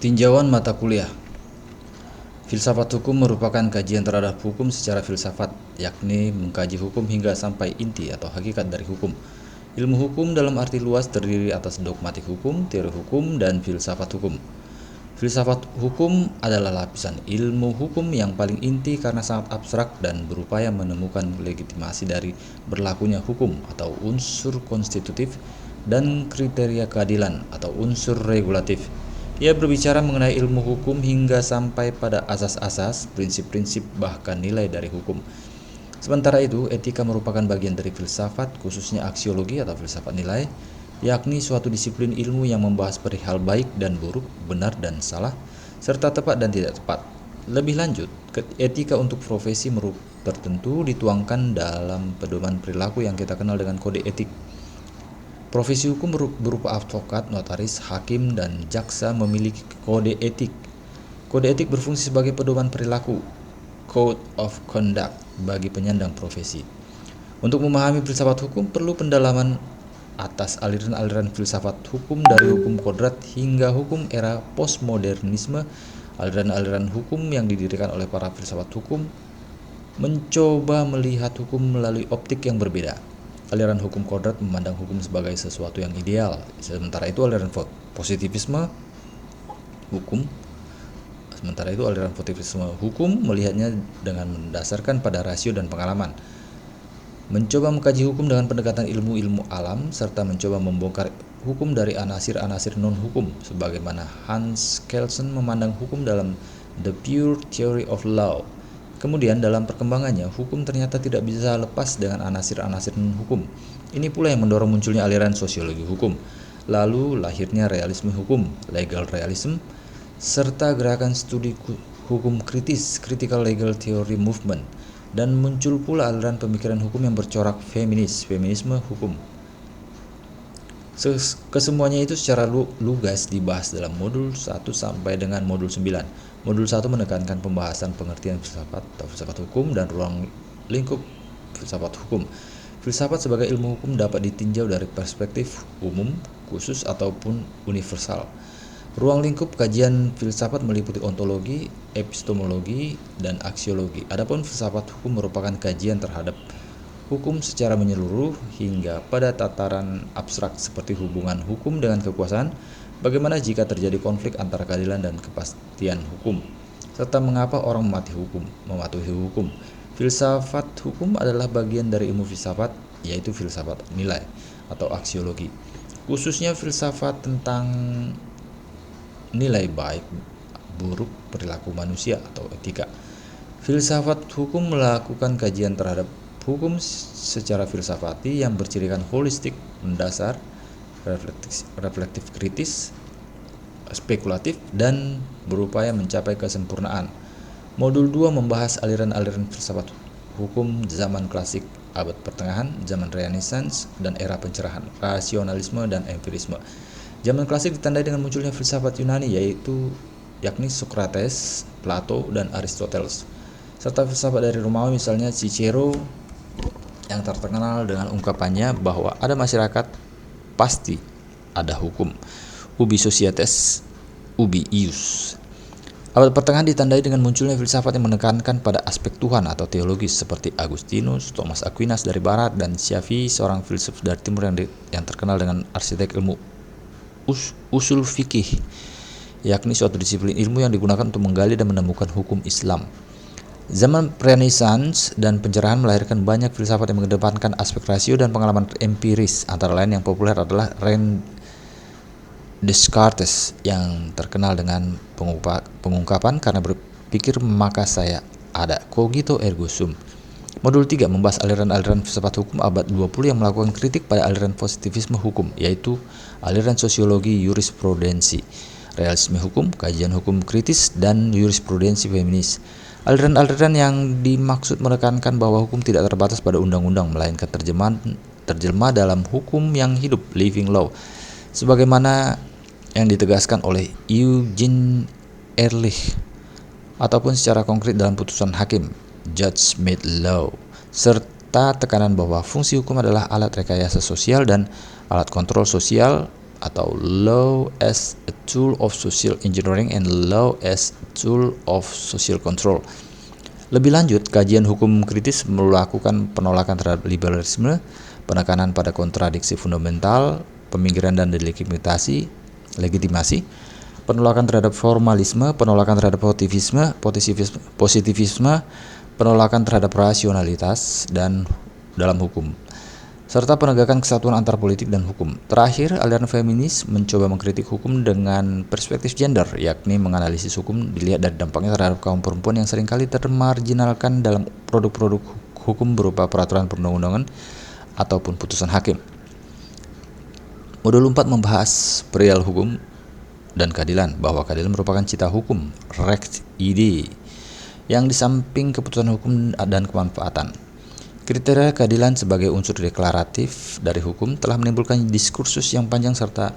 Tinjauan mata kuliah. Filsafat hukum merupakan kajian terhadap hukum secara filsafat, yakni mengkaji hukum hingga sampai inti atau hakikat dari hukum. Ilmu hukum dalam arti luas terdiri atas dogmatik hukum, teori hukum, dan filsafat hukum. Filsafat hukum adalah lapisan ilmu hukum yang paling inti karena sangat abstrak dan berupaya menemukan legitimasi dari berlakunya hukum atau unsur konstitutif dan kriteria keadilan atau unsur regulatif. Ia berbicara mengenai ilmu hukum hingga sampai pada asas-asas, prinsip-prinsip, bahkan nilai dari hukum. Sementara itu, etika merupakan bagian dari filsafat, khususnya aksiologi atau filsafat nilai, yakni suatu disiplin ilmu yang membahas perihal baik dan buruk, benar dan salah, serta tepat dan tidak tepat. Lebih lanjut, etika untuk profesi tertentu dituangkan dalam pedoman perilaku yang kita kenal dengan kode etik. Profesi hukum berupa advokat, notaris, hakim, dan jaksa memiliki kode etik. Kode etik berfungsi sebagai pedoman perilaku, code of conduct, bagi penyandang profesi. Untuk memahami filsafat hukum perlu pendalaman atas aliran-aliran filsafat hukum dari hukum kodrat hingga hukum era postmodernisme. Aliran-aliran hukum yang didirikan oleh para filsafat hukum mencoba melihat hukum melalui optik yang berbeda. Aliran hukum kodrat memandang hukum sebagai sesuatu yang ideal, sementara itu aliran positivisme hukum melihatnya dengan mendasarkan pada rasio dan pengalaman. Mencoba mengkaji hukum dengan pendekatan ilmu-ilmu alam serta mencoba membongkar hukum dari anasir-anasir non-hukum, sebagaimana Hans Kelsen memandang hukum dalam The Pure Theory of Law. Kemudian dalam perkembangannya, hukum ternyata tidak bisa lepas dengan anasir-anasir non-hukum. Ini pula yang mendorong munculnya aliran sosiologi hukum. Lalu lahirnya realisme hukum, legal realism, serta gerakan studi hukum kritis, critical legal theory movement. Dan muncul pula aliran pemikiran hukum yang bercorak feminisme hukum. Kesemuanya itu secara lugas dibahas dalam modul 1 sampai dengan modul 9. Modul 1 menekankan pembahasan pengertian filsafat atau filsafat hukum dan ruang lingkup filsafat hukum. Filsafat sebagai ilmu hukum dapat ditinjau dari perspektif umum, khusus, ataupun universal. Ruang lingkup kajian filsafat meliputi ontologi, epistemologi, dan aksiologi. Adapun filsafat hukum merupakan kajian terhadap hukum secara menyeluruh hingga pada tataran abstrak seperti hubungan hukum dengan kekuasaan, bagaimana jika terjadi konflik antara keadilan dan kepastian hukum, serta mengapa orang mematuhi hukum. Filsafat hukum adalah bagian dari ilmu filsafat, yaitu filsafat nilai atau aksiologi, khususnya filsafat tentang nilai baik, buruk, perilaku manusia atau etika. Filsafat hukum melakukan kajian terhadap hukum secara filsafati yang bercirikan holistik, mendasar, reflektif kritis, spekulatif, dan berupaya mencapai kesempurnaan. Modul 2 membahas aliran-aliran filsafat hukum zaman klasik, abad pertengahan, zaman Renaissance, dan era pencerahan, rasionalisme dan empirisme. Zaman klasik ditandai dengan munculnya filsafat Yunani yakni Socrates, Plato, dan Aristoteles, serta filsafat dari Romawi misalnya Cicero yang terkenal dengan ungkapannya bahwa ada masyarakat pasti ada hukum, ubi societas ubi ius. Abad pertengahan ditandai dengan munculnya filsafat yang menekankan pada aspek Tuhan atau teologis seperti Agustinus, Thomas Aquinas dari barat, dan Syafi'i, seorang filsuf dari timur yang terkenal dengan arsitek ilmu usul fikih, yakni suatu disiplin ilmu yang digunakan untuk menggali dan menemukan hukum Islam. Zaman Renaissance dan pencerahan melahirkan banyak filsafat yang mengedepankan aspek rasio dan pengalaman empiris. Antara lain yang populer adalah René Descartes yang terkenal dengan pengungkapan karena berpikir maka saya ada, cogito ergo sum. Modul 3 membahas aliran-aliran filsafat hukum abad 20 yang melakukan kritik pada aliran positivisme hukum, yaitu aliran sosiologi jurisprudensi, realisme hukum, kajian hukum kritis, dan jurisprudensi feminis. Aliran-aliran yang dimaksud menekankan bahwa hukum tidak terbatas pada undang-undang, melainkan terjemah dalam hukum yang hidup, living law, sebagaimana yang ditegaskan oleh Eugene Ehrlich, ataupun secara konkret dalam putusan hakim, judge made law, serta tekanan bahwa fungsi hukum adalah alat rekayasa sosial dan alat kontrol sosial atau Law as a Tool of Social Engineering and Law as a Tool of Social Control. Lebih lanjut, kajian hukum kritis melakukan penolakan terhadap liberalisme, penekanan pada kontradiksi fundamental, peminggiran dan legitimasi, penolakan terhadap formalisme, penolakan terhadap positivisme, penolakan terhadap rasionalitas dan dalam hukum, serta penegakan kesatuan antar politik dan hukum. Terakhir, aliran feminis mencoba mengkritik hukum dengan perspektif gender, yakni menganalisis hukum dilihat dari dampaknya terhadap kaum perempuan yang seringkali termarginalkan dalam produk-produk hukum berupa peraturan perundang-undangan ataupun putusan hakim. Modul 4 membahas perihal hukum dan keadilan, bahwa keadilan merupakan cita hukum, recht idee, yang di samping keputusan hukum dan kemanfaatan. Kriteria keadilan sebagai unsur deklaratif dari hukum telah menimbulkan diskursus yang panjang serta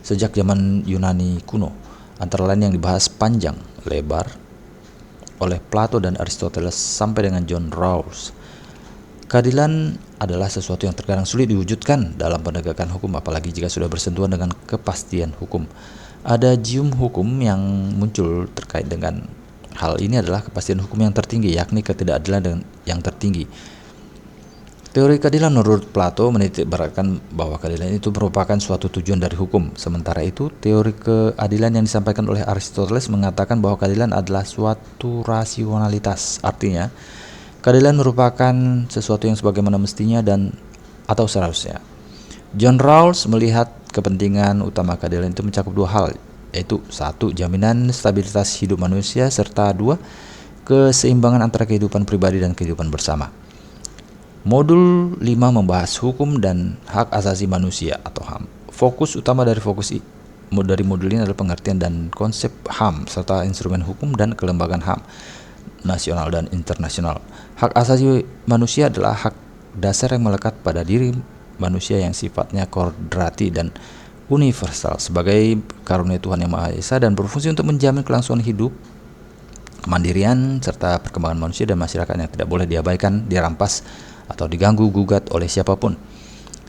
sejak zaman Yunani kuno, antara lain yang dibahas panjang lebar oleh Plato dan Aristoteles sampai dengan John Rawls. Keadilan adalah sesuatu yang terkadang sulit diwujudkan dalam penegakan hukum, apalagi jika sudah bersentuhan dengan kepastian hukum. Ada gium hukum yang muncul terkait dengan hal ini adalah kepastian hukum yang tertinggi, yakni ketidakadilan yang tertinggi. Teori keadilan menurut Plato menitikberatkan bahwa keadilan itu merupakan suatu tujuan dari hukum. Sementara itu, teori keadilan yang disampaikan oleh Aristoteles mengatakan bahwa keadilan adalah suatu rasionalitas. Artinya, keadilan merupakan sesuatu yang sebagaimana mestinya dan atau seharusnya. John Rawls melihat kepentingan utama keadilan itu mencakup dua hal, yaitu 1. Jaminan stabilitas hidup manusia, serta 2. Keseimbangan antara kehidupan pribadi dan kehidupan bersama. Modul 5 membahas hukum dan hak asasi manusia atau HAM. Fokus utama dari modul ini adalah pengertian dan konsep HAM serta instrumen hukum dan kelembagaan HAM nasional dan internasional. Hak asasi manusia adalah hak dasar yang melekat pada diri manusia yang sifatnya kodrati dan universal sebagai karunia Tuhan Yang Maha Esa dan berfungsi untuk menjamin kelangsungan hidup, kemandirian, serta perkembangan manusia dan masyarakat yang tidak boleh diabaikan, dirampas, atau diganggu gugat oleh siapapun.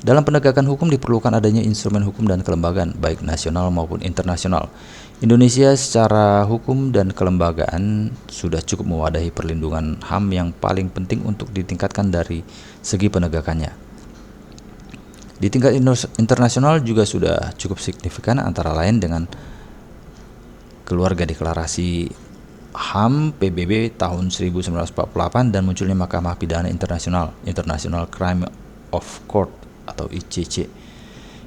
Dalam penegakan hukum diperlukan adanya instrumen hukum dan kelembagaan, baik nasional maupun internasional. Indonesia secara hukum dan kelembagaan sudah cukup mewadahi perlindungan HAM yang paling penting untuk ditingkatkan dari segi penegakannya. Di tingkat internasional juga sudah cukup signifikan, antara lain dengan keluarga deklarasi HAM PBB tahun 1948 dan munculnya Mahkamah Pidana Internasional International Crime of Court atau ICC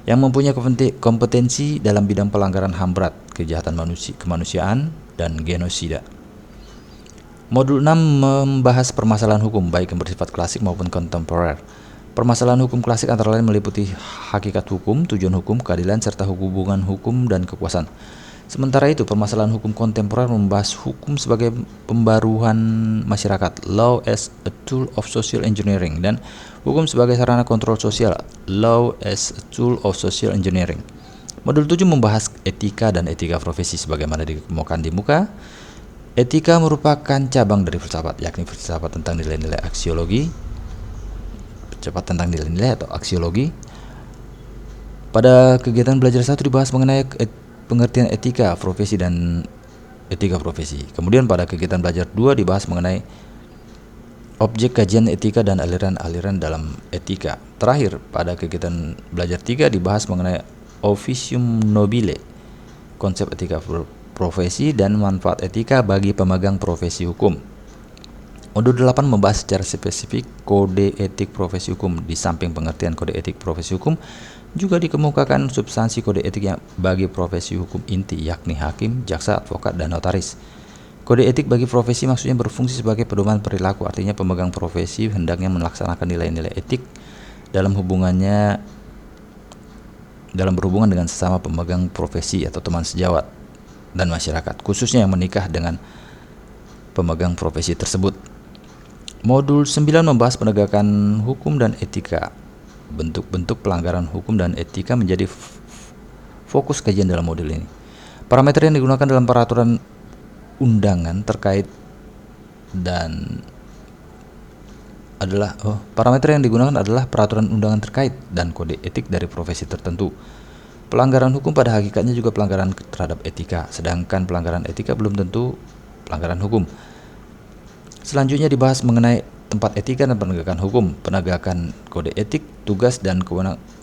yang mempunyai kompetensi dalam bidang pelanggaran HAM berat, kejahatan kemanusiaan, dan genosida. Modul 6 membahas permasalahan hukum baik yang bersifat klasik maupun kontemporer. Permasalahan hukum klasik antara lain meliputi hakikat hukum, tujuan hukum, keadilan, serta hubungan hukum dan kekuasaan. Sementara itu, permasalahan hukum kontemporer membahas hukum sebagai pembaruan masyarakat, law as a tool of social engineering, dan hukum sebagai sarana kontrol sosial, law as a tool of social engineering. Modul 7 membahas etika dan etika profesi sebagaimana dikemukakan di muka. Etika merupakan cabang dari filsafat, yakni filsafat tentang nilai-nilai atau aksiologi. Pada kegiatan belajar 1 dibahas mengenai pengertian etika profesi dan etika profesi. Kemudian pada kegiatan belajar 2 dibahas mengenai objek kajian etika dan aliran-aliran dalam etika. Terakhir, pada kegiatan belajar 3 dibahas mengenai officium nobile, konsep etika profesi dan manfaat etika bagi pemegang profesi hukum. Modul 8 membahas secara spesifik kode etik profesi hukum. Di samping pengertian kode etik profesi hukum, juga dikemukakan substansi kode etik yang bagi profesi hukum inti, yakni hakim, jaksa, advokat, dan notaris. Kode etik bagi profesi maksudnya berfungsi sebagai pedoman perilaku, artinya pemegang profesi hendaknya melaksanakan nilai-nilai etik dalam berhubungan dengan sesama pemegang profesi atau teman sejawat dan masyarakat, khususnya yang menikah dengan pemegang profesi tersebut. Modul 9 membahas penegakan hukum dan etika. Bentuk-bentuk pelanggaran hukum dan etika menjadi fokus kajian dalam modul ini. Parameter yang digunakan dalam peraturan undangan terkait adalah peraturan undangan terkait dan kode etik dari profesi tertentu. Pelanggaran hukum pada hakikatnya juga pelanggaran terhadap etika, sedangkan pelanggaran etika belum tentu pelanggaran hukum. Selanjutnya dibahas mengenai tempat etika dan penegakan hukum, penegakan kode etik, tugas dan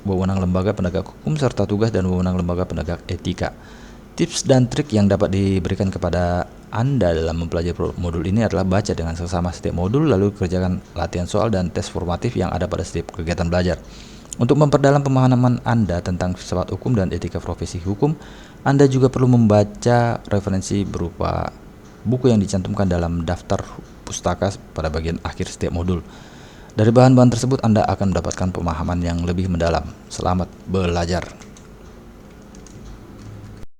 wewenang lembaga penegak hukum, serta tugas dan wewenang lembaga penegak etika. Tips dan trik yang dapat diberikan kepada Anda dalam mempelajari modul ini adalah baca dengan seksama setiap modul, lalu kerjakan latihan soal dan tes formatif yang ada pada setiap kegiatan belajar. Untuk memperdalam pemahaman Anda tentang filsafat hukum dan etika profesi hukum, Anda juga perlu membaca referensi berupa buku yang dicantumkan dalam daftar pustaka pada bagian akhir setiap modul. Dari bahan-bahan tersebut Anda akan mendapatkan pemahaman yang lebih mendalam. Selamat belajar.